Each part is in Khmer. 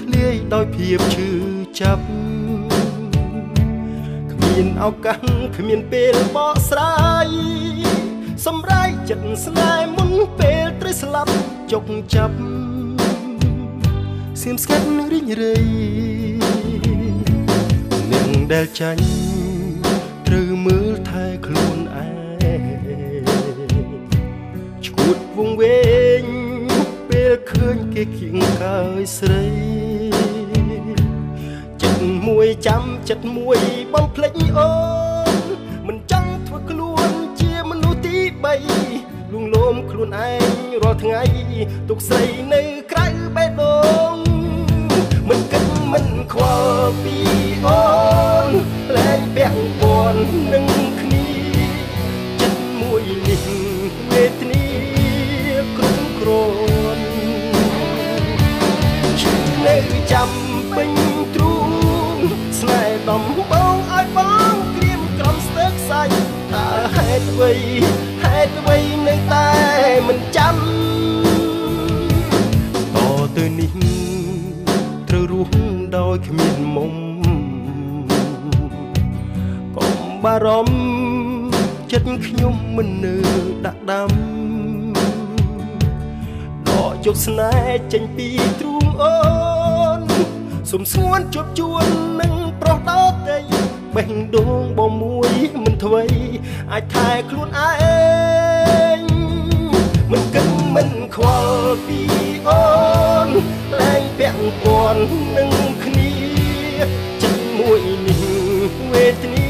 ធ្លាយដោយភាពឈឺចាប់គ្មានឱកាសគ្មានពេលបកស្រាយសម្រេចចិត្តស្នេហ៍មុនពេលត្រូវស្លាប់ចុកចាប់សៀមស្ងាត់រីងរៃនឹងដែលចាញ់ត្រូវមើលថែខ្លួនឯងឈួតវងវែងពេលឃើញគេគៀងកាយស្រីចិត្តមួយចាំចិត្តមួយបំភ្លេចអូនមិនចង់ធ្វើខ្លួនជាមនុស្សទី3លួងលោមខ្លួនឯងរាល់ថ្ងៃទុកស្រីនៅក្រៅបេះដូងមិនគិតមិនខ្វល់ពីអូនលែងពាក់ព័ន្ធនឹងគ្នាចិត្តមួយនេះវេទនាគ្រប់គ្រាន់ឈឺនៅចាំពេញទ្រូងស្នេហ៍ដំបងឲ្យបងក្រៀមក្រំស្ទើរខ្សាច់តើហេតុអ្វីនៅតែមិនចាំតទៅនេះត្រូវរស់ដោយគ្មានមុំកុំបារម្ភចិត្តខ្ញុំមិននៅដាក់ដាំដកយកស្នេហ៍ចេញពីទ្រូងអូនសុំស្ងួនជួបជួននឹងប្រុសដទៃបេះដូងបងមួយមិនអ្វីអាចថែខ្លួនឯងមិនគិតមិនខ្វល់ពីអូនលែងពាក់ព័ន្ធនឹងគ្នាចិត្តមួយនេះវេទនា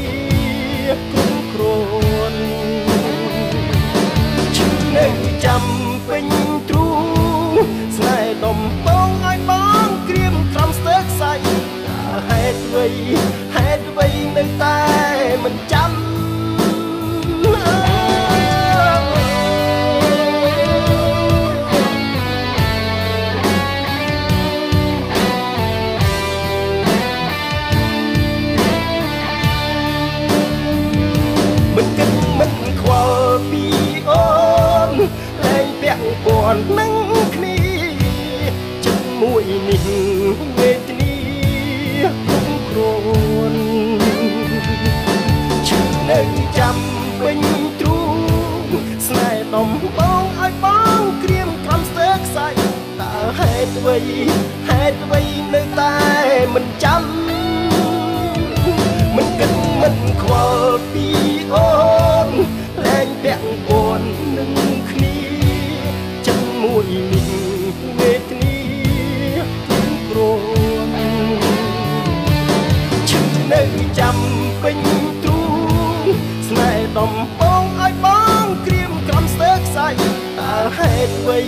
គ្រប់គ្រាន់ឈឺនៅចាំពេញទ្រូងស្នេហ៍ដំបងឲ្យបងក្រៀមក្រំស្ទើរខ្សាច់ហេតុអ្វីនៅតែមិនចាំមិនគិតមិនខ្វល់ពីអូនលែងពាក់ព័ន្ធនឹងគ្នាចិត្តមួយនេះវេទនាគ្រប់គ្រាន់ឈឺនៅចាំពេញទ្រូងស្នេហ៍ដំបងឲ្យបងក្រៀមក្រំស្ទើរខ្សាច់តើហេតុអ្វីនៅតែមិនចាំមិនគិតមិនខ្វល់ពីអូនលែងពាក់ព័ន្ធនឹងគ្នាចិត្តមួយនេះវេទនាគ្រប់គ្រាន់ឈឺនៅចាំពេញទ្រូងស្នេហ៍ដំបងឲ្យបងក្រៀមក្រំស្ទើរខ្សាច់តើហេតុអ្វី